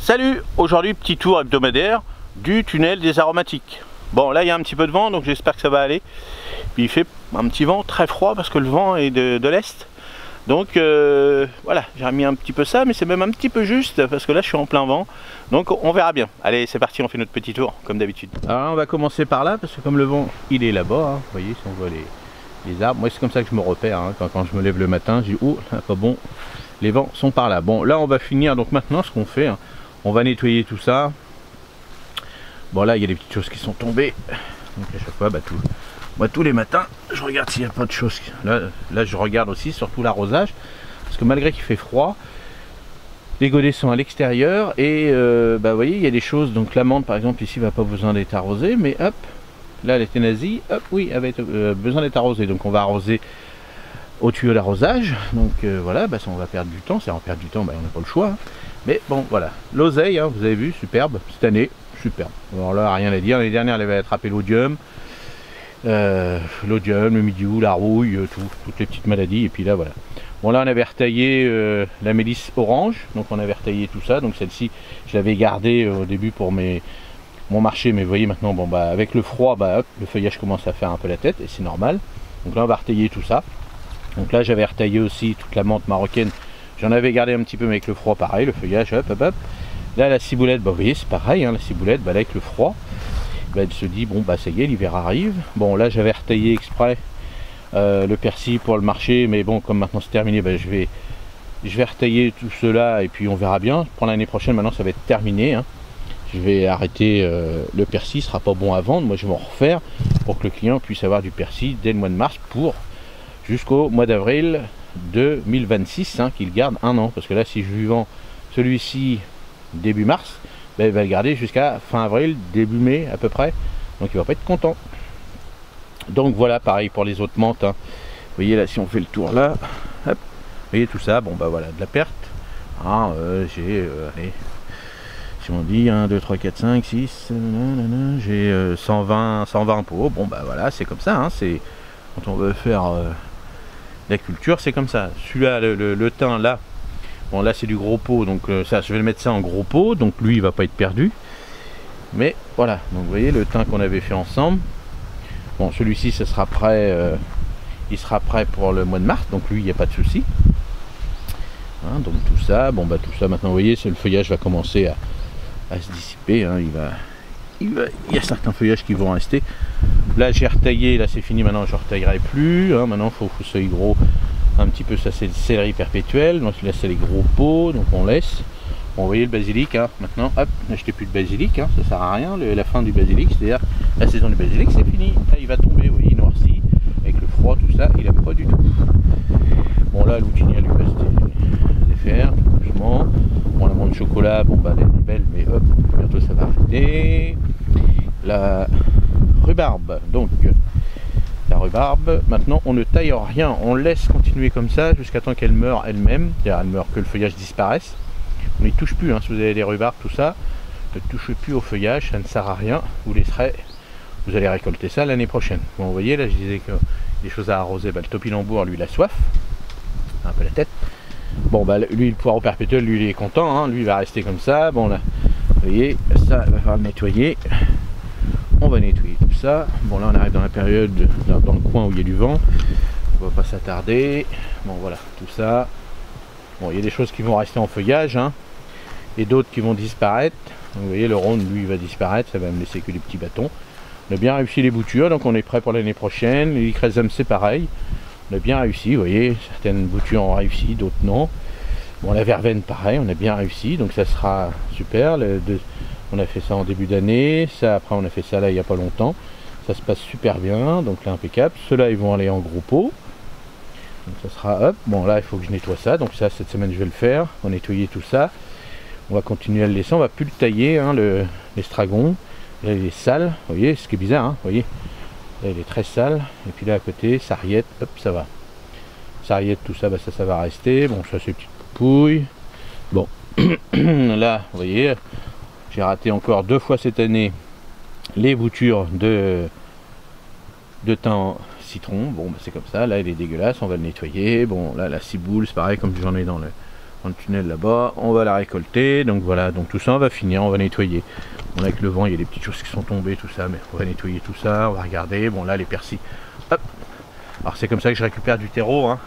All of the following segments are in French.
Salut, aujourd'hui petit tour hebdomadaire du tunnel des aromatiques. Bon là il y a un petit peu de vent donc j'espère que ça va aller. Puis il fait un petit vent très froid parce que le vent est de l'est. Donc voilà, j'ai remis un petit peu ça, mais c'est même un petit peu juste parce que là je suis en plein vent. Donc on verra bien. Allez c'est parti, on fait notre petit tour comme d'habitude. Alors on va commencer par là parce que comme le vent il est là-bas, hein, vous voyez si on voit les arbres. Moi c'est comme ça que je me repère, hein, quand je me lève le matin, je dis oh là pas bon, les vents sont par là. Bon là on va finir, donc maintenant ce qu'on fait, hein, on va nettoyer tout ça. Bon là il y a des petites choses qui sont tombées. Donc à chaque fois, moi tous les matins, je regarde s'il n'y a pas de choses. Là je regarde aussi surtout l'arrosage. Parce que malgré qu'il fait froid, les godets sont à l'extérieur. Et vous voyez, il y a des choses. Donc la menthe par exemple ici va pas besoin d'être arrosée. Mais hop, là elle était nazie. Hop, oui, elle va besoin d'être arrosée. Donc on va arroser au tuyau d'arrosage. Donc voilà, ça, on va perdre du temps. Si on perd du temps, on n'a pas le choix. Hein. Mais bon voilà, l'oseille, hein, vous avez vu, superbe, cette année, superbe. Alors là, rien à dire, l'année dernière elle avait attrapé l'odium, le midiou, la rouille, toutes les petites maladies, et puis là voilà. Bon là on avait retaillé la mélisse orange, donc on avait retaillé tout ça, donc celle-ci je l'avais gardée au début pour mon marché, mais vous voyez maintenant, bon avec le froid, hop, le feuillage commence à faire un peu la tête, et c'est normal. Donc là on va retailler tout ça. Donc là j'avais retaillé aussi toute la menthe marocaine. J'en avais gardé un petit peu, mais avec le froid, pareil, le feuillage, hop, hop, hop. Là, la ciboulette, vous voyez, c'est pareil, hein, la ciboulette, là, avec le froid, elle se dit, bon, ça y est, l'hiver arrive. Bon, là, j'avais retaillé exprès le persil pour le marché, mais bon, comme maintenant c'est terminé, je vais retailler tout cela, et puis on verra bien. Pour l'année prochaine, maintenant, ça va être terminé. Hein. Je vais arrêter le persil, ce sera pas bon à vendre. Moi, je vais en refaire pour que le client puisse avoir du persil dès le mois de mars pour jusqu'au mois d'avril 2026, hein, qu'il garde un an, parce que là si je lui vends celui-ci début mars, il va le garder jusqu'à fin avril, début mai à peu près, donc il va pas être content. Donc voilà, pareil pour les autres menthes, hein. Vous voyez là, si on fait le tour là, hop, vous voyez tout ça, bon voilà, de la perte, hein, j'ai allez, si on dit 1 2 3 4 5 6, j'ai 120 pots. Bon voilà, c'est comme ça, hein, c'est quand on veut faire la culture, c'est comme ça. Celui-là, le thym là, bon là c'est du gros pot, donc ça je vais le mettre ça en gros pot, donc lui il va pas être perdu. Mais voilà, donc vous voyez le thym qu'on avait fait ensemble. Bon celui-ci ça sera prêt, il sera prêt pour le mois de mars, donc lui il n'y a pas de souci. Hein, donc tout ça, tout ça maintenant vous voyez, le feuillage va commencer à se dissiper. Hein, il y a certains feuillages qui vont rester. Là j'ai retaillé, là c'est fini, maintenant je ne retaillerai plus, hein, maintenant il faut que ce soit gros un petit peu. Ça c'est le céleri perpétuel, donc là c'est les gros pots, donc on laisse. Bon, vous voyez le basilic, hein, maintenant hop, n'achetez plus de basilic, hein, ça sert à rien, la fin du basilic, c'est-à-dire la saison du basilic c'est fini, là il va tomber, vous voyez, il noircit, avec le froid tout ça, il aime pas du tout. Bon là l'outignier lui va se défaire, doucement. Bon la menthe de chocolat, elle est belle, mais hop, bientôt ça va arrêter. La rhubarbe, donc la rhubarbe, maintenant on ne taille rien, on laisse continuer comme ça jusqu'à temps qu'elle meure elle-même, c'est-à-dire elle meurt, que le feuillage disparaisse. On n'y touche plus, hein, si vous avez des rhubarbes, tout ça, ne touchez plus au feuillage, ça ne sert à rien, vous allez récolter ça l'année prochaine. Bon, vous voyez là je disais que des choses à arroser, le topinambour lui il a soif, un peu la tête. Bon lui le poireau perpétuel, lui il est content, hein, lui il va rester comme ça. Bon là, vous voyez, ça il va falloir le nettoyer. On va nettoyer tout ça. Bon là on arrive dans la période dans le coin où il y a du vent. On va pas s'attarder. Bon voilà, tout ça. Bon il y a des choses qui vont rester en feuillage, hein, et d'autres qui vont disparaître. Donc, vous voyez le rhône lui il va disparaître, ça va me laisser que des petits bâtons. On a bien réussi les boutures, donc on est prêt pour l'année prochaine. Les chrysanthemum c'est pareil. On a bien réussi, vous voyez, certaines boutures ont réussi, d'autres non. Bon la verveine pareil, on a bien réussi, donc ça sera super. On a fait ça en début d'année, ça après on a fait ça là il n'y a pas longtemps, ça se passe super bien, donc là impeccable. Ceux-là ils vont aller en gros pot, donc ça sera hop. Bon là il faut que je nettoie ça, donc ça cette semaine je vais le faire, on va nettoyer tout ça. On va continuer à le laisser, on va plus le tailler, hein, l'estragon. Là il est sale, vous voyez, ce qui est bizarre, hein, vous voyez, là il est très sale. Et puis là à côté, sarriette, hop ça va. Sarriette tout ça, ça va rester. Bon ça c'est petites poupouilles. Bon là vous voyez, j'ai raté encore 2 fois cette année les boutures de thym citron. Bon c'est comme ça, là il est dégueulasse, on va le nettoyer. Bon là la ciboule c'est pareil, comme j'en ai dans dans le tunnel là-bas, on va la récolter. Donc voilà, donc tout ça on va finir, on va nettoyer. Bon, avec le vent, il y a des petites choses qui sont tombées, tout ça, mais on va nettoyer tout ça, on va regarder. Bon là, les persils, hop. Alors c'est comme ça que je récupère du terreau, hein,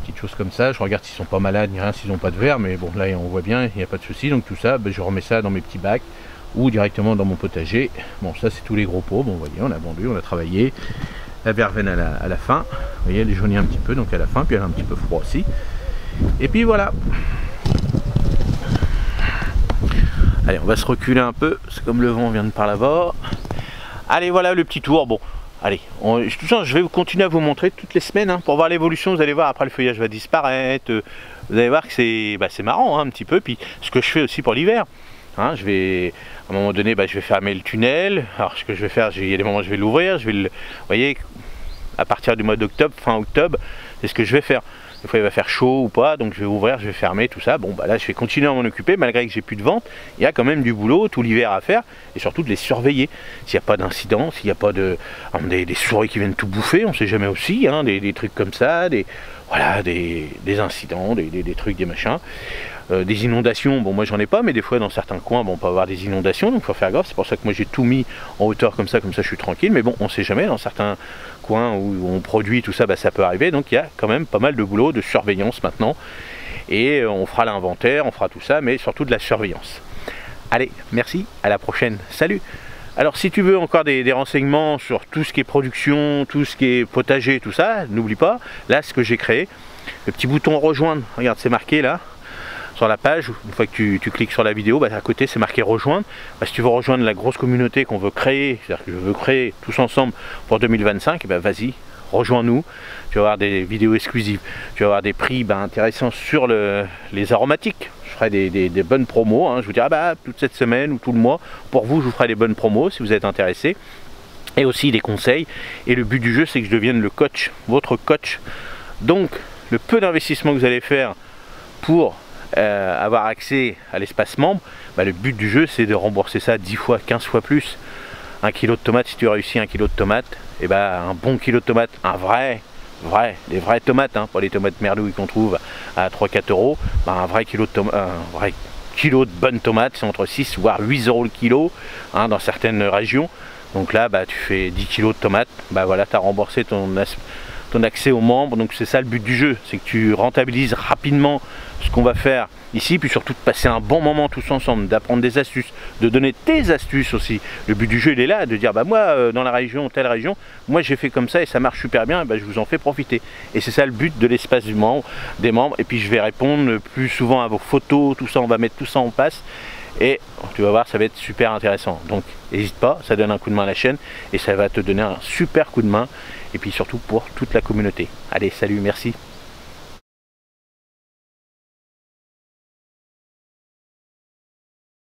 petites choses comme ça. Je regarde s'ils sont pas malades ni rien, s'ils n'ont pas de verre, mais bon là on voit bien, il n'y a pas de souci. Donc tout ça, ben, je remets ça dans mes petits bacs ou directement dans mon potager. Bon, ça c'est tous les gros pots. Bon, vous voyez, on a vendu, on a travaillé. La verveine à la fin, vous voyez, elle est jaunie un petit peu, donc à la fin, puis elle a un petit peu froid aussi. Et puis voilà. Allez, on va se reculer un peu, c'est comme le vent vient de par là-bas. Allez, voilà le petit tour. Bon, allez, tout ça, je vais continuer à vous montrer toutes les semaines, hein, pour voir l'évolution. Vous allez voir, après le feuillage va disparaître. Vous allez voir que c'est marrant, hein, un petit peu. Puis ce que je fais aussi pour l'hiver. Hein, je vais, à un moment donné, je vais fermer le tunnel. Alors ce que je vais faire, il y a des moments où je vais l'ouvrir. Vous voyez, à partir du mois d'octobre, fin octobre, c'est ce que je vais faire. Des fois il va faire chaud ou pas, donc je vais ouvrir, je vais fermer tout ça. Bon là je vais continuer à m'en occuper, malgré que j'ai plus de vente. Il y a quand même du boulot tout l'hiver à faire, et surtout de les surveiller. S'il n'y a pas d'incident, s'il n'y a pas des souris qui viennent tout bouffer, on ne sait jamais aussi, hein, des trucs comme ça, des incidents, des trucs, des machins. Des inondations, bon moi j'en ai pas, mais des fois dans certains coins on peut avoir des inondations, donc il faut faire gaffe. C'est pour ça que moi j'ai tout mis en hauteur comme ça je suis tranquille, mais bon on sait jamais, dans certains coins où on produit tout ça, ça peut arriver. Donc il y a quand même pas mal de boulot, de surveillance maintenant, et on fera l'inventaire, on fera tout ça, mais surtout de la surveillance. Allez, merci, à la prochaine, salut. Alors si tu veux encore des renseignements sur tout ce qui est production, tout ce qui est potager, tout ça, n'oublie pas, là ce que j'ai créé, le petit bouton rejoindre, regarde c'est marqué là, sur la page, une fois que tu cliques sur la vidéo, à côté c'est marqué rejoindre. Si tu veux rejoindre la grosse communauté qu'on veut créer, c'est-à-dire que je veux créer tous ensemble pour 2025, vas-y, rejoins-nous. Tu vas avoir des vidéos exclusives, tu vas avoir des prix intéressants sur les aromatiques. Je ferai des bonnes promos, hein. Je vous dirai toute cette semaine ou tout le mois, pour vous je vous ferai des bonnes promos si vous êtes intéressés. Et aussi des conseils. Et le but du jeu c'est que je devienne le coach, votre coach. Donc le peu d'investissement que vous allez faire pour avoir accès à l'espace membre, le but du jeu c'est de rembourser ça 10 fois, 15 fois plus. 1 kg de tomates, si tu réussis 1 kg de tomates, un bon kilo de tomates, des vraies tomates, hein, pas les tomates merlouilles qu'on trouve à 3-4 euros, un vrai kilo de bonnes tomates, c'est entre 6 voire 8 euros le kilo, hein, dans certaines régions. Donc là tu fais 10 kg de tomates, voilà, tu as remboursé ton accès aux membres. Donc c'est ça le but du jeu, c'est que tu rentabilises rapidement ce qu'on va faire ici, puis surtout de passer un bon moment tous ensemble, d'apprendre des astuces, de donner tes astuces aussi. Le but du jeu il est là, de dire moi dans la région, telle région, moi j'ai fait comme ça et ça marche super bien, je vous en fais profiter. Et c'est ça le but de l'espace des membres. Et puis je vais répondre plus souvent à vos photos, tout ça, on va mettre tout ça en place. Et tu vas voir, ça va être super intéressant. Donc n'hésite pas, ça donne un coup de main à la chaîne et ça va te donner un super coup de main. Et puis surtout pour toute la communauté. Allez, salut, merci.